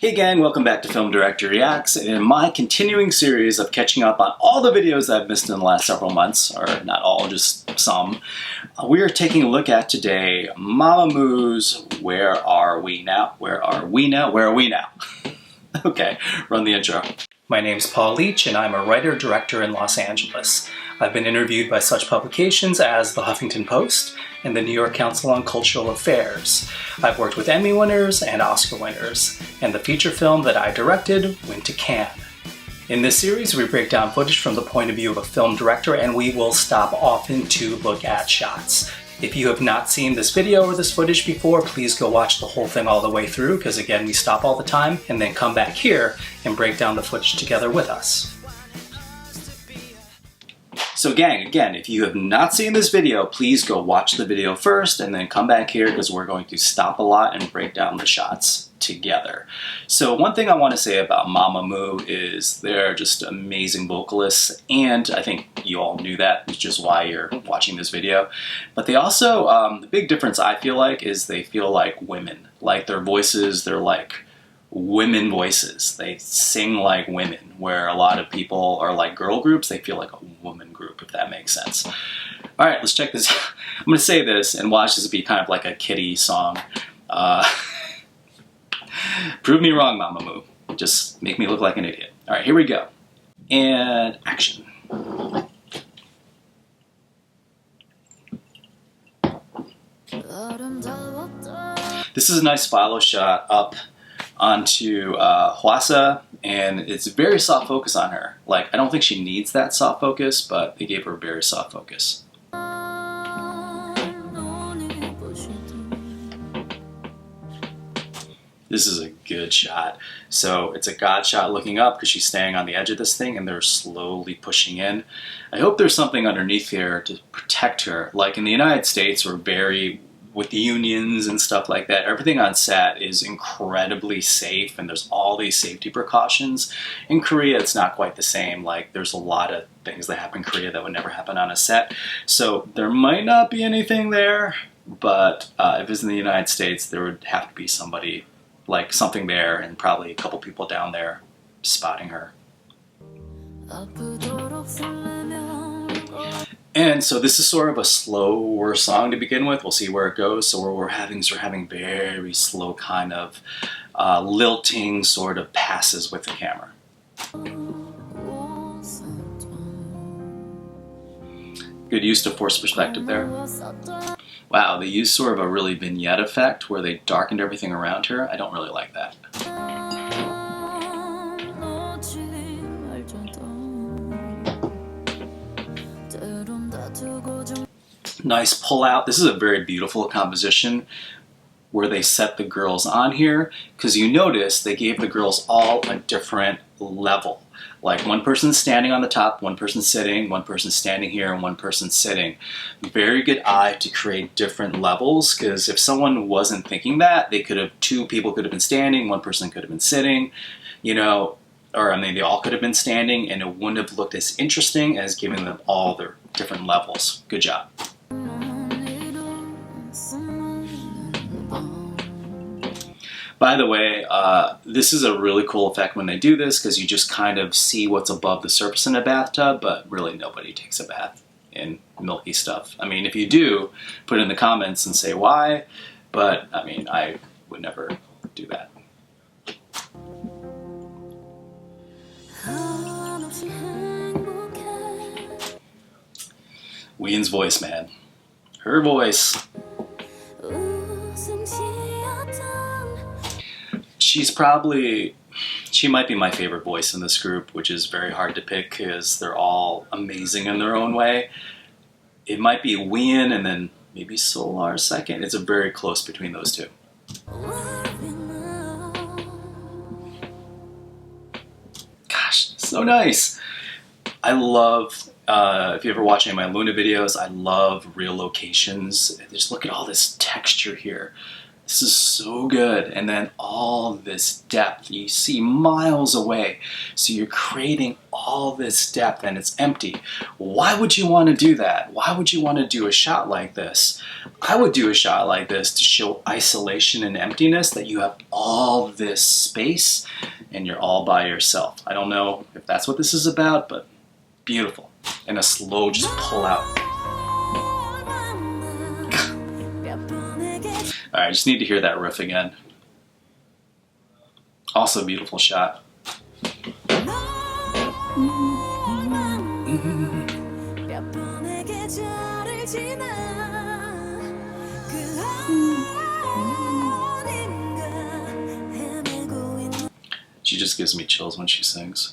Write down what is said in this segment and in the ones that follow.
Hey gang, welcome back to Film Director Reacts, and in my continuing series of catching up on all the videos I've missed in the last several months, or not all, just some, we are taking a look at today Mamamoo's Where Are We Now? Where Are We Now? Where Are We Now? Okay, run the intro. My name's Paul Leach, and I'm a writer-director in Los Angeles. I've been interviewed by such publications as The Huffington Post and the New York Council on Cultural Affairs. I've worked with Emmy winners and Oscar winners, and the feature film that I directed went to Cannes. In this series, we break down footage from the point of view of a film director, and we will stop often to look at shots. If you have not seen this video or this footage before, please go watch the whole thing all the way through, because again, we stop all the time and then come back here and break down the footage together with us. So gang, again, if you have not seen this video, please go watch the video first and then come back here because we're going to stop a lot and break down the shots together. So one thing I want to say about Mamamoo is they're just amazing vocalists, and I think you all knew that, which is why you're watching this video. But they also, the big difference I feel like is they feel like women. Like their voices, they're like women voices. They sing like women, where a lot of people are like girl groups, they feel like a woman group, if that makes sense. All right, let's check this. I'm going to say this and watch this be kind of like a kiddie song. Prove me wrong, Mamamoo. Just make me look like an idiot. All right, here we go. And action. This is a nice follow shot up onto Hwasa, and it's very soft focus on her. Like, I don't think she needs that soft focus, but they gave her very soft focus. This is a good shot. So it's a God shot looking up because she's staying on the edge of this thing and they're slowly pushing in. I hope there's something underneath here to protect her. Like in the United States, we're very, with the unions and stuff like that, everything on set is incredibly safe and there's all these safety precautions. In Korea, it's not quite the same. Like there's a lot of things that happen in Korea that would never happen on a set. So there might not be anything there, but if it's in the United States, there would have to be somebody, like something there, and probably a couple people down there spotting her. And so this is sort of a slower song to begin with. We'll see where it goes. So what we're having very slow kind of lilting sort of passes with the camera. Good use to force perspective there. Wow, they used sort of a really vignette effect where they darkened everything around her. I don't really like that. Nice pull out. This is a very beautiful composition where they set the girls on here, because you notice they gave the girls all a different level. Like one person's standing on the top, one person's sitting, one person's standing here, and one person's sitting. Very good eye to create different levels, because if someone wasn't thinking that, they could have, two people could have been standing, one person could have been sitting, you know, or I mean, they all could have been standing, and it wouldn't have looked as interesting as giving them all their different levels. Good job. By the way, this is a really cool effect when they do this, because you just kind of see what's above the surface in a bathtub, but really nobody takes a bath in milky stuff. I mean, if you do, put it in the comments and say why, but I mean, I would never do that. Ween's voice, man. Her voice. She might be my favorite voice in this group, which is very hard to pick because they're all amazing in their own way. It might be Ween and then maybe Solar second. It's a very close between those two. Gosh, so nice. I love, if you ever watch any of my Luna videos, I love real locations. Just look at all this texture here. This is so good. And then all this depth, you see miles away. So you're creating all this depth and it's empty. Why would you want to do that? Why would you want to do a shot like this? I would do a shot like this to show isolation and emptiness, that you have all this space and you're all by yourself. I don't know if that's what this is about, but beautiful. And a slow just pull out. All right, I just need to hear that riff again. Also a beautiful shot. She just gives me chills when she sings.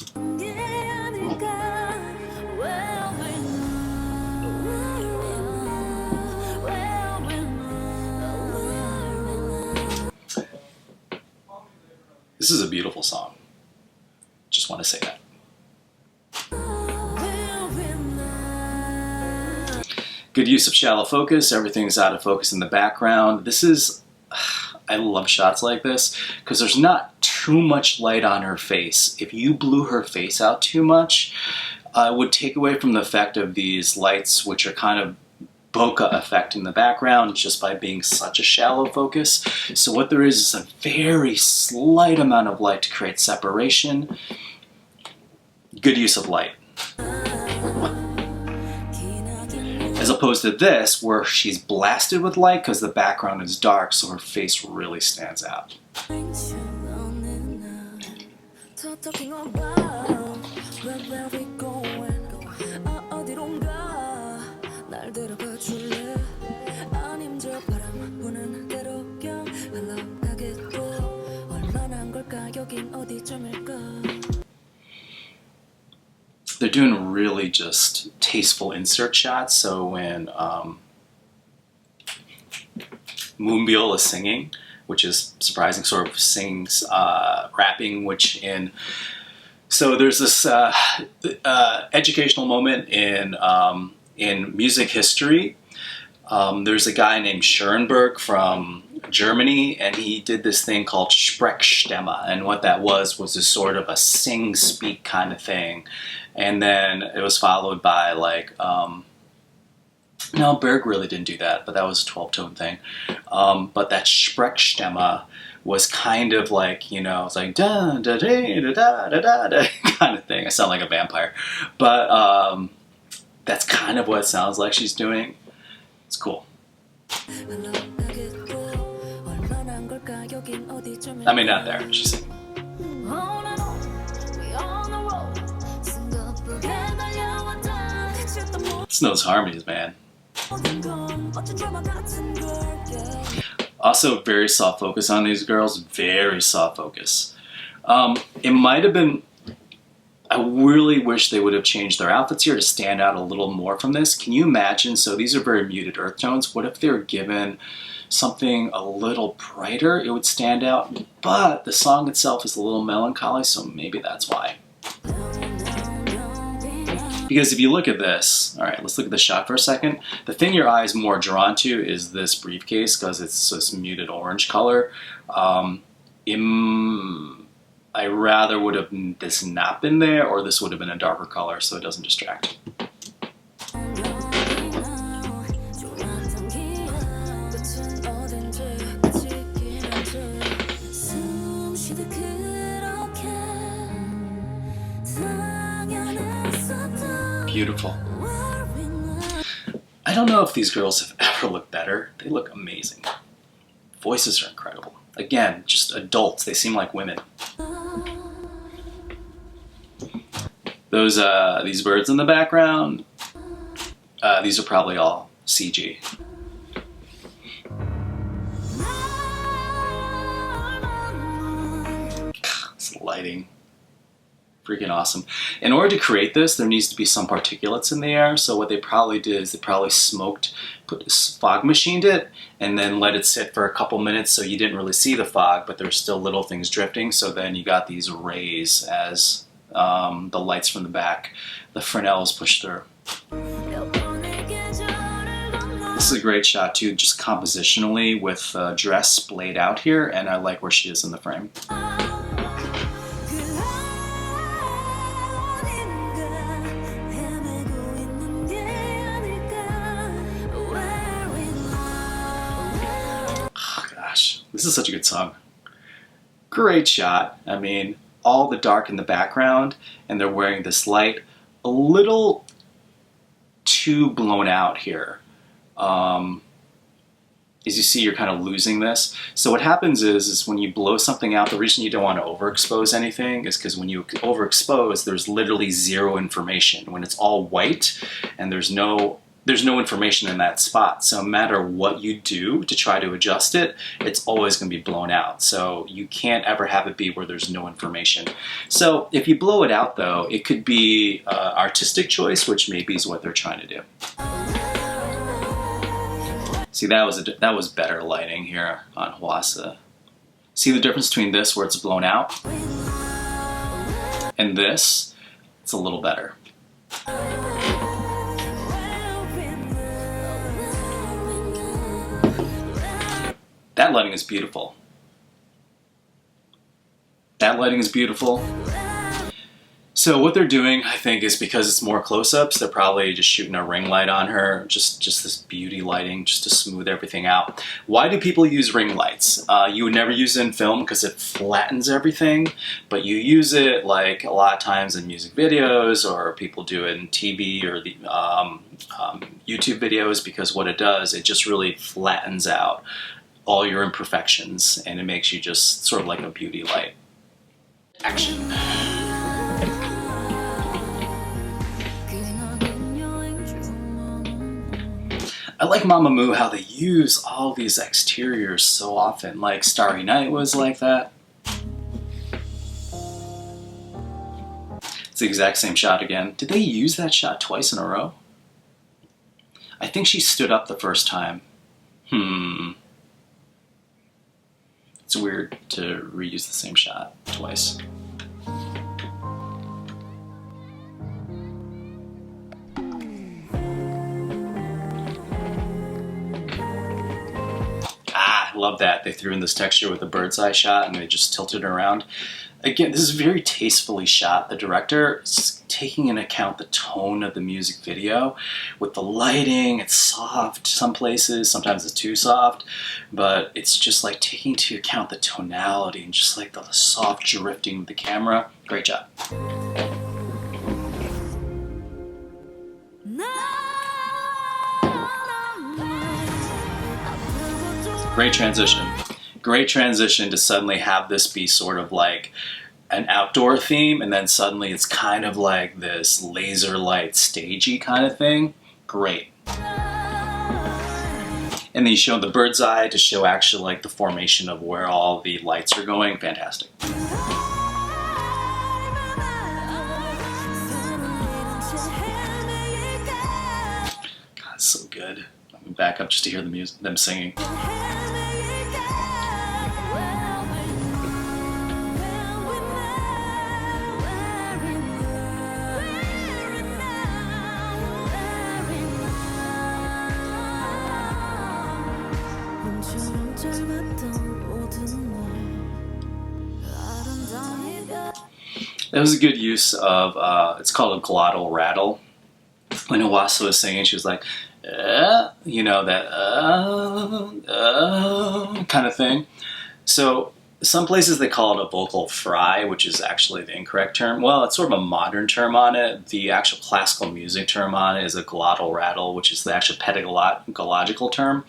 This is a beautiful song. Just want to say that. Good use of shallow focus. Everything's out of focus in the background. This is, I love shots like this because there's not too much light on her face. If you blew her face out too much, it would take away from the effect of these lights, which are kind of bokeh effect in the background just by being such a shallow focus. So what there is a very slight amount of light to create separation. Good use of light. As opposed to this, where she's blasted with light because the background is dark, so her face really stands out. They're doing really just tasteful insert shots. So when Moonbyul is singing, which is surprising, sort of sings rapping, which in, so there's this educational moment in music history. There's a guy named Schoenberg from Germany, and he did this thing called Sprechstimme, and what that was a sort of a sing-speak kind of thing. And then it was followed by like, no, Berg really didn't do that, but that was a 12-tone thing. But that Sprechstimme was kind of like, you know, it's like da da da da da da da kind of thing. I sound like a vampire, but that's kind of what it sounds like she's doing. It's cool. I mean, not there. She's singing. Snow's harmonies, man. Also, very soft focus on these girls. Very soft focus. It might have been. I really wish they would have changed their outfits here to stand out a little more from this. Can you imagine? So these are very muted earth tones. What if they were given something a little brighter? It would stand out. But the song itself is a little melancholy, so maybe that's why. Because if you look at this, all right, let's look at the shot for a second. The thing your eye is more drawn to is this briefcase because it's this muted orange color. I rather would have this not been there, or this would have been a darker color so it doesn't distract. Beautiful. I don't know if these girls have ever looked better. They look amazing. Voices are incredible. Again, just adults. They seem like women. Those these birds in the background, these are probably all CG. This lighting, freaking awesome. In order to create this, there needs to be some particulates in the air. So what they probably did is they probably fog machined it, and then let it sit for a couple minutes so you didn't really see the fog, but there's still little things drifting. So then you got these rays as the lights from the back, the Fresnels push through. This is a great shot too, just compositionally with dress splayed out here, and I like where she is in the frame. This is such a good song. Great shot. I mean, all the dark in the background, and they're wearing this light a little too blown out here. As you see, you're kind of losing this. So what happens is when you blow something out, the reason you don't want to overexpose anything is because when you overexpose, there's literally zero information. When it's all white and there's no information in that spot. So no matter what you do to try to adjust it, it's always going to be blown out. So you can't ever have it be where there's no information. So if you blow it out though, it could be artistic choice, which maybe is what they're trying to do. See, that was better lighting here on Hwasa. See the difference between this, where it's blown out, and this? It's a little better. That lighting is beautiful. That lighting is beautiful. So what they're doing, I think, is because it's more close-ups, they're probably just shooting a ring light on her, just this beauty lighting, just to smooth everything out. Why do people use ring lights? You would never use it in film because it flattens everything, but you use it like a lot of times in music videos, or people do it in TV or the YouTube videos, because what it does, it just really flattens out all your imperfections, and it makes you just sort of like a beauty light. Action. I like Mamamoo how they use all these exteriors so often, like Starry Night was like that. It's the exact same shot again. Did they use that shot twice in a row? I think she stood up the first time. It's weird to reuse the same shot twice. Love that they threw in this texture with a bird's eye shot and they just tilted it around. Again, this is very tastefully shot. The director is taking into account the tone of the music video with the lighting. It's soft some places, sometimes it's too soft, but it's just like taking into account the tonality and just like the soft drifting of the camera. Great job. Great transition. Great transition to suddenly have this be sort of like an outdoor theme, and then suddenly it's kind of like this laser light stagey kind of thing. Great. And then you show the bird's eye to show actually like the formation of where all the lights are going. Fantastic. God, it's so good. I'm gonna back up just to hear the music, them singing. That was a good use of, it's called a glottal rattle. When Hwasa was singing, she was like, you know, that kind of thing. So some places they call it a vocal fry, which is actually the incorrect term. Well, it's sort of a modern term on it. The actual classical music term on it is a glottal rattle, which is the actual pedagogical term.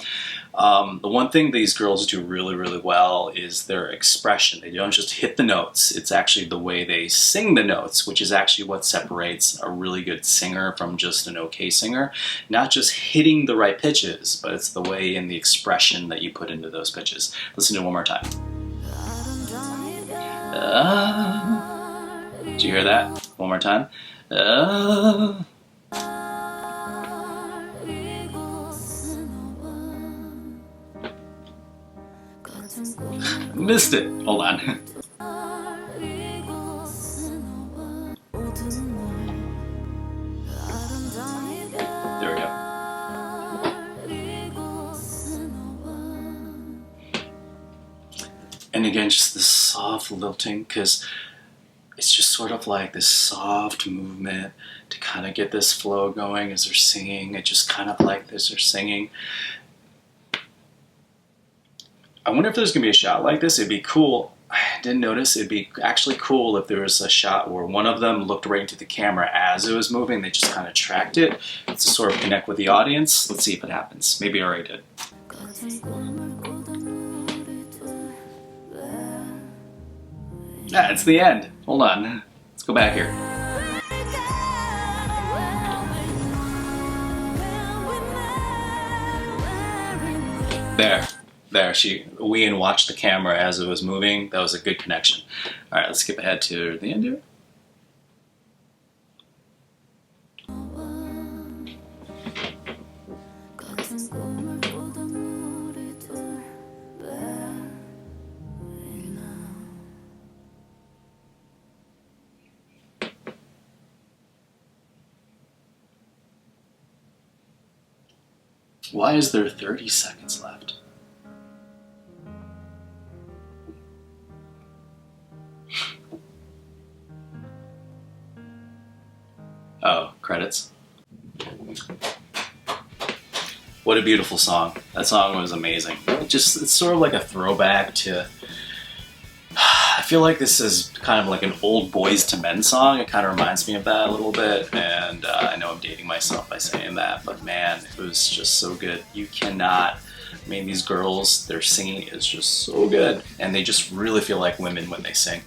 The one thing these girls do really, really well is their expression. They don't just hit the notes. It's actually the way they sing the notes, which is actually what separates a really good singer from just an okay singer. Not just hitting the right pitches, but it's the way and the expression that you put into those pitches. Listen to it one more time. Did you hear that? One more time. Missed it. Hold on. There we go. And again, just this soft lilting, because it's just sort of like this soft movement to kind of get this flow going as they're singing. It just kind of like this, they're singing. I wonder if there's gonna be a shot like this. It'd be cool. I didn't notice. It'd be actually cool if there was a shot where one of them looked right into the camera as it was moving. They just kind of tracked it to sort of connect with the audience. Let's see if it happens. Maybe I already did. It's the end. Hold on. Let's go back here. There. We watched the camera as it was moving. That was a good connection. All right, let's skip ahead to the end here. Why is there 30 seconds left? Oh, credits. What a beautiful song. That song was amazing. It's sort of like a throwback to, I feel like this is kind of like an old Boys to Men song. It kind of reminds me of that a little bit, and I know I'm dating myself by saying that, but man, it was just so good. You cannot, I mean, these girls, their singing is just so good, and they just really feel like women when they sing.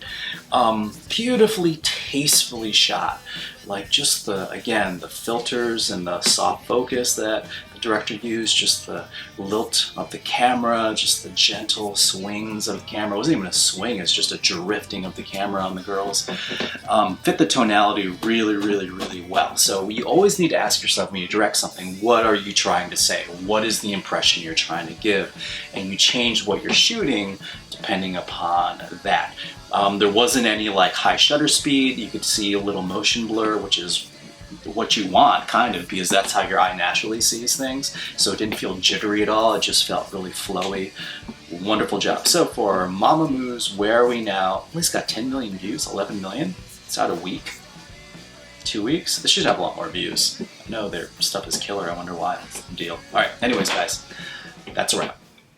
Beautifully, tastefully shot. Like just again, the filters and the soft focus that the director used, just the lilt of the camera, just the gentle swings of the camera. It wasn't even a swing, it's just a drifting of the camera on the girls. Fit the tonality really, really, really well. So you always need to ask yourself when you direct something, what are you trying to say? What is the impression you're trying to give? And you change what you're shooting depending upon that. There wasn't any like high shutter speed. You could see a little motion blur, which is what you want, kind of, because that's how your eye naturally sees things. So it didn't feel jittery at all. It just felt really flowy. Wonderful job. So for Mamamoo's Where Are We Now, at least got 10 million views, 11 million. It's out a week, 2 weeks. This should have a lot more views. I know their stuff is killer. I wonder why. That's the deal. All right. Anyways, guys, that's a wrap.